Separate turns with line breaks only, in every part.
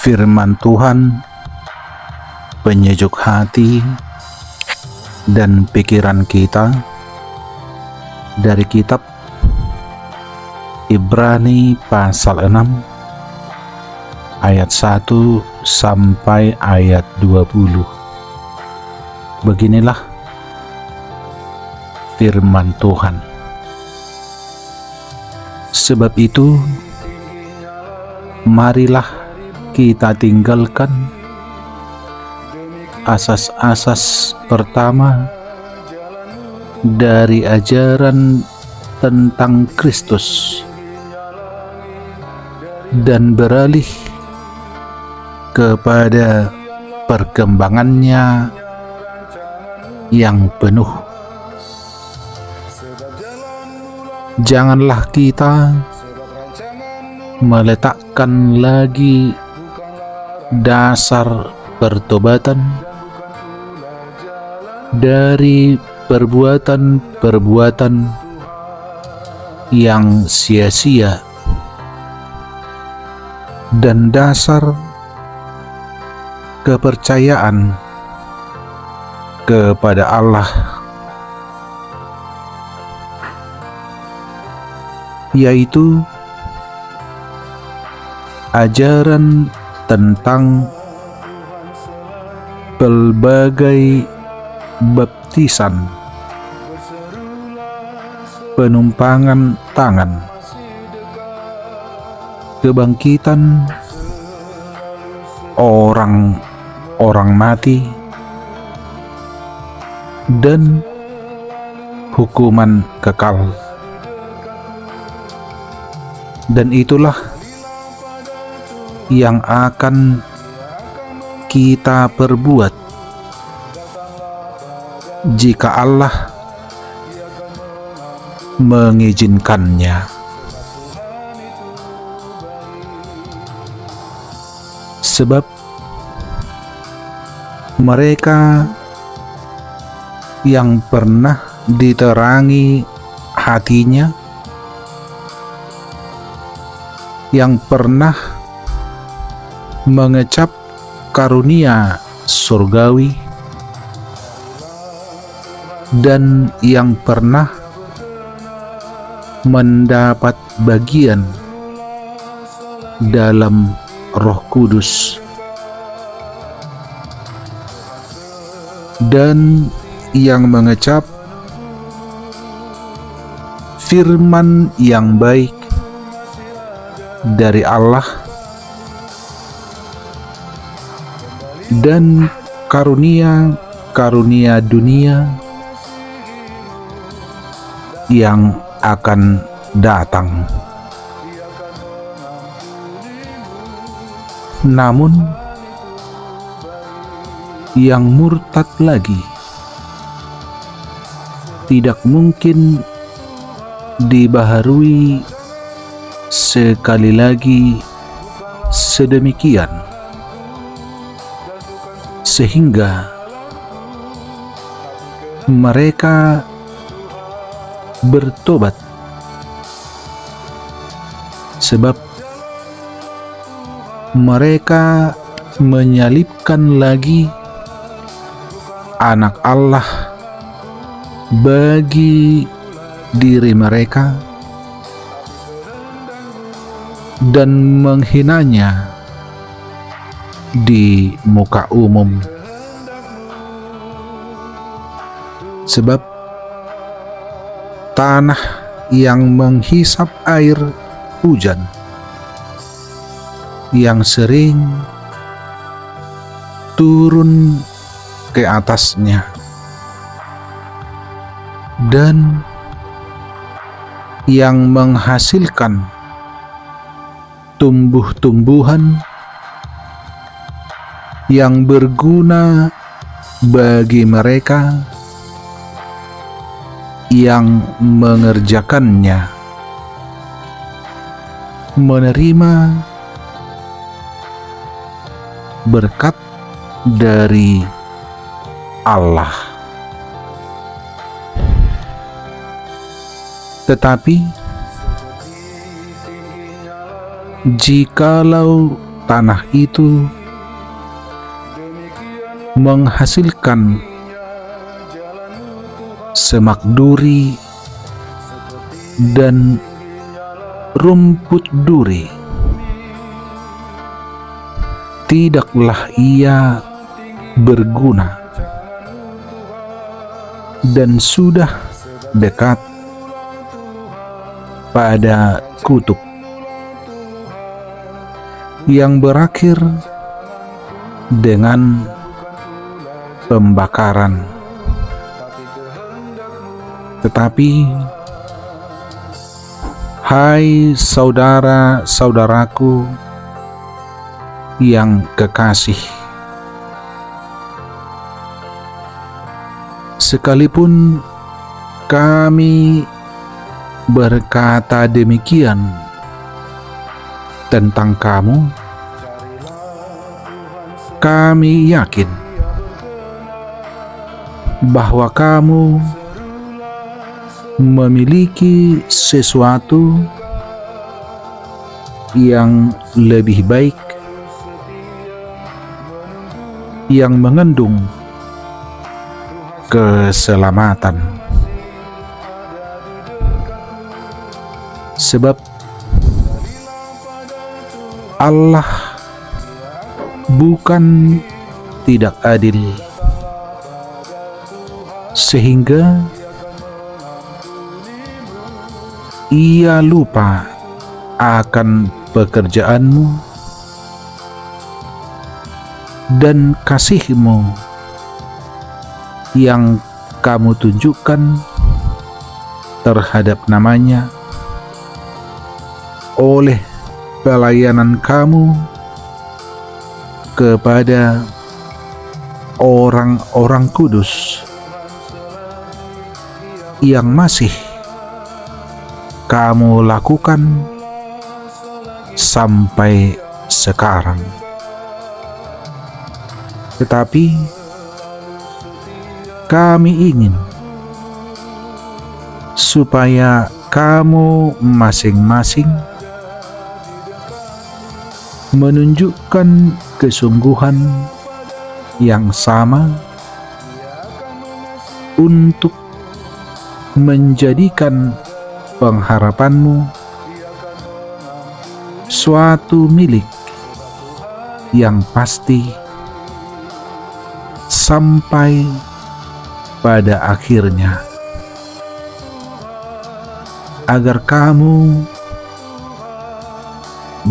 Firman Tuhan penyejuk hati dan pikiran kita dari kitab Ibrani pasal 6 ayat 1 sampai ayat 20. Beginilah firman Tuhan. Sebab itu, marilah kita tinggalkan asas-asas pertama dari ajaran tentang Kristus dan beralih kepada perkembangannya yang penuh. Janganlah kita meletakkan lagi dasar pertobatan dari perbuatan-perbuatan yang sia-sia dan dasar kepercayaan kepada Allah, yaitu ajaran tentang pelbagai baptisan, penumpangan tangan, kebangkitan orang mati, dan hukuman kekal. Dan itulah yang akan kita perbuat jika Allah mengizinkannya. Sebab mereka yang pernah diterangi hatinya, yang pernah mengecap karunia surgawi, dan yang pernah mendapat bagian dalam Roh Kudus, dan yang mengecap firman yang baik dari Allah dan karunia-karunia dunia yang akan datang. Namun yang murtad lagi tidak mungkin dibaharui sekali lagi sedemikian sehingga mereka bertobat, sebab mereka menyalibkan lagi Anak Allah bagi diri mereka dan menghinanya di muka umum. Sebab tanah yang menghisap air hujan yang sering turun ke atasnya dan yang menghasilkan tumbuh-tumbuhan yang berguna bagi mereka yang mengerjakannya, menerima berkat dari Allah. Tetapi jikalau tanah itu menghasilkan semak duri dan rumput duri, tidaklah ia berguna dan sudah dekat pada kutub yang berakhir dengan pembakaran. Tetapi hai saudara-saudaraku yang kekasih, sekalipun kami berkata demikian tentang kamu, kami yakin bahwa kamu memiliki sesuatu yang lebih baik, yang mengandung keselamatan. Sebab Allah bukan tidak adil sehingga Ia lupa akan pekerjaanmu dan kasih-Mu yang kamu tunjukkan terhadap namanya oleh pelayanan kamu kepada orang-orang kudus yang masih kamu lakukan sampai sekarang. Tetapi kami ingin supaya kamu masing-masing menunjukkan kesungguhan yang sama untuk menjadikan pengharapanmu suatu milik yang pasti sampai pada akhirnya, agar kamu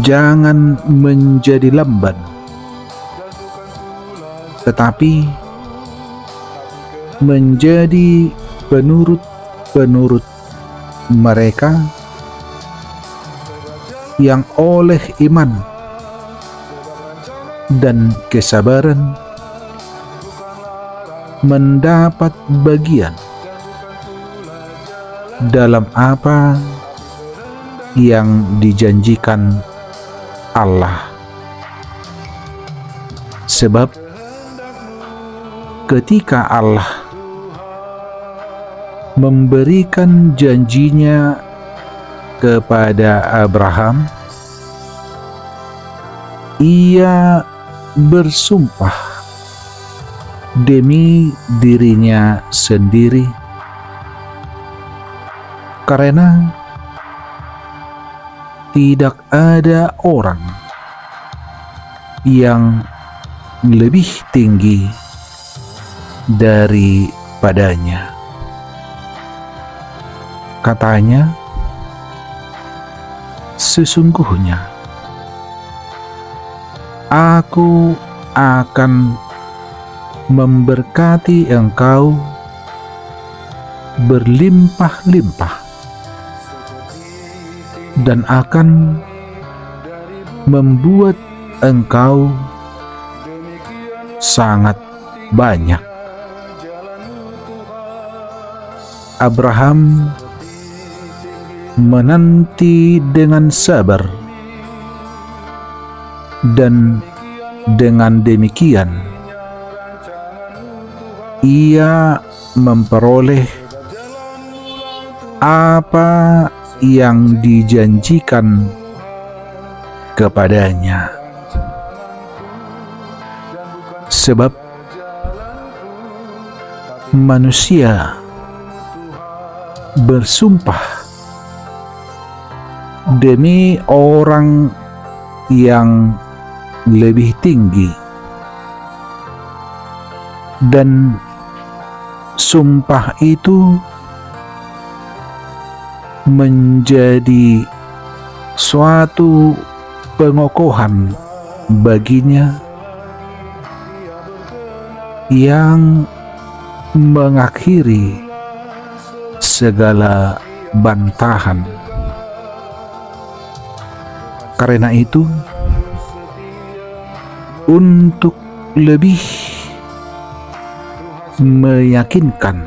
jangan menjadi lamban, tetapi menjadi penurut-penurut mereka yang oleh iman dan kesabaran mendapat bagian dalam apa yang dijanjikan Allah. Sebab ketika Allah memberikan janjinya kepada Abraham, Ia bersumpah demi dirinya sendiri, karena tidak ada orang yang lebih tinggi daripadanya. Katanya, sesungguhnya Aku akan memberkati engkau berlimpah-limpah dan akan membuat engkau sangat banyak. Abraham menanti dengan sabar, dan dengan demikian ia memperoleh apa yang dijanjikan kepadanya. Sebab manusia bersumpah demi orang yang lebih tinggi, dan sumpah itu menjadi suatu pengokohan baginya yang mengakhiri segala bantahan. Karena itu, untuk lebih meyakinkan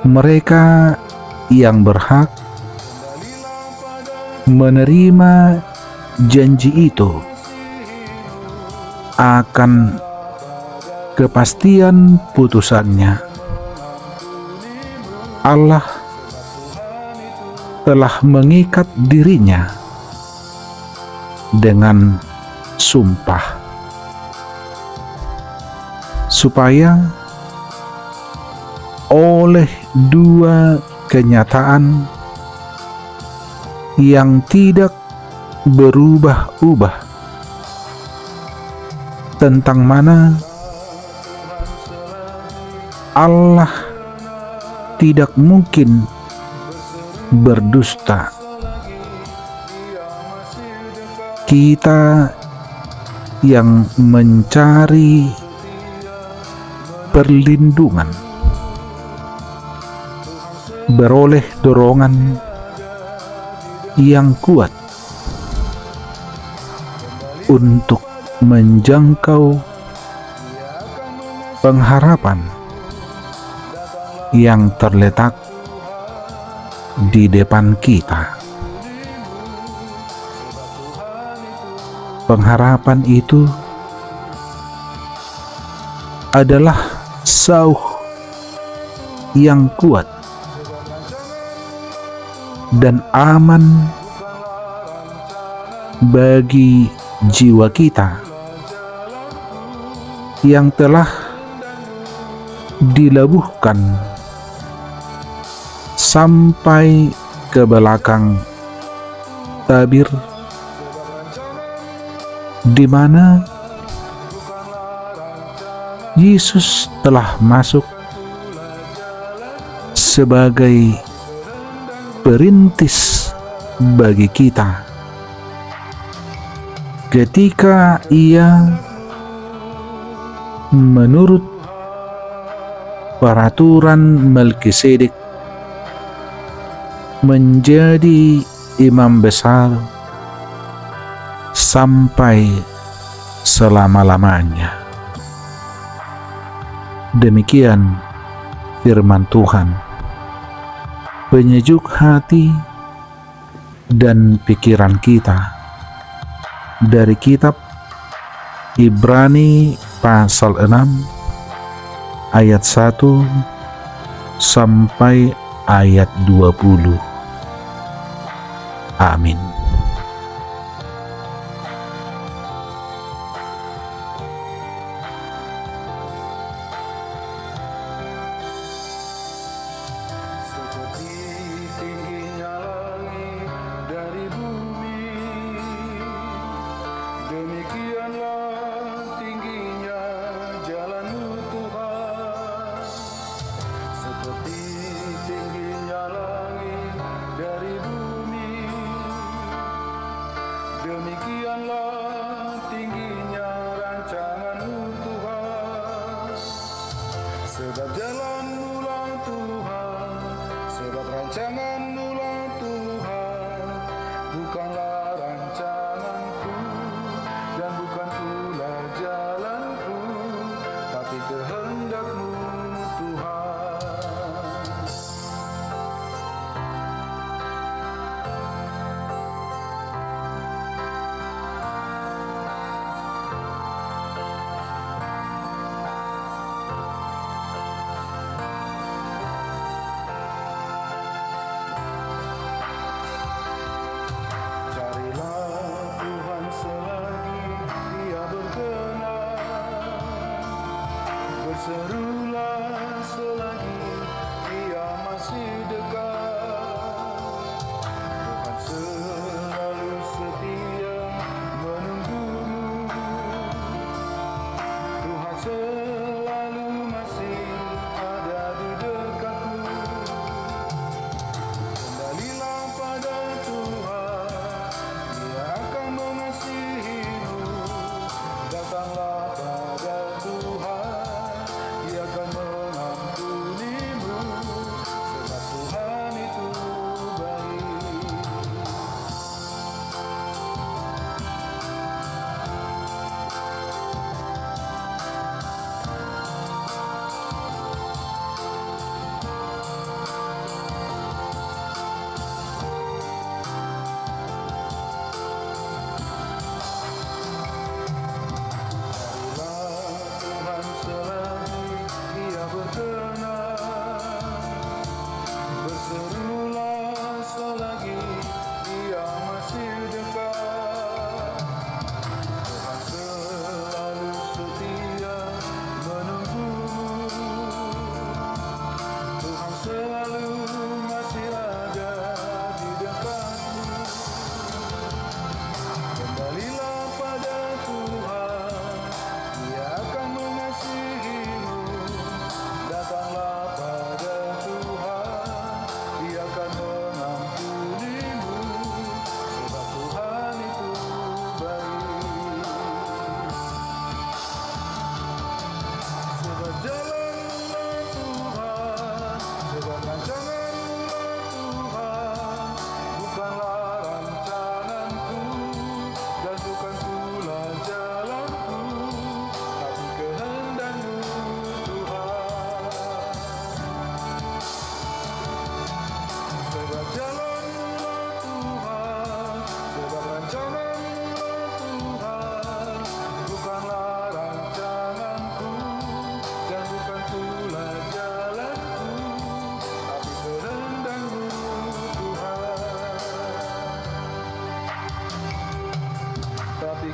mereka yang berhak menerima janji itu akan kepastian putusannya, Allah telah mengikat dirinya dengan sumpah, supaya oleh dua kenyataan yang tidak berubah-ubah, tentang mana Allah tidak mungkin berdusta, kita yang mencari perlindungan beroleh dorongan yang kuat untuk menjangkau pengharapan yang terletak di depan kita. Pengharapan itu adalah sauh yang kuat dan aman bagi jiwa kita yang telah dilabuhkan sampai ke belakang tabir, di mana Yesus telah masuk sebagai perintis bagi kita ketika Ia menurut peraturan Melkisedek menjadi imam besar sampai selama-lamanya. Demikian firman Tuhan, penyejuk hati dan pikiran kita dari kitab Ibrani pasal 6 ayat 1 sampai ayat 20. Amin.
Sebab jalan-Mu Tuhan, sebab rancangan-Mu Tuhan, bukanlah rancanganku dan bukan pula jalanku, tapi kehendak-Mu Tuhan.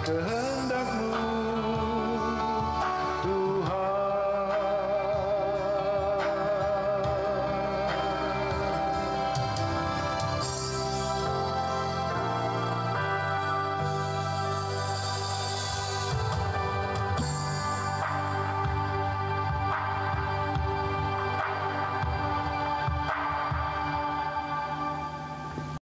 kehendakmu.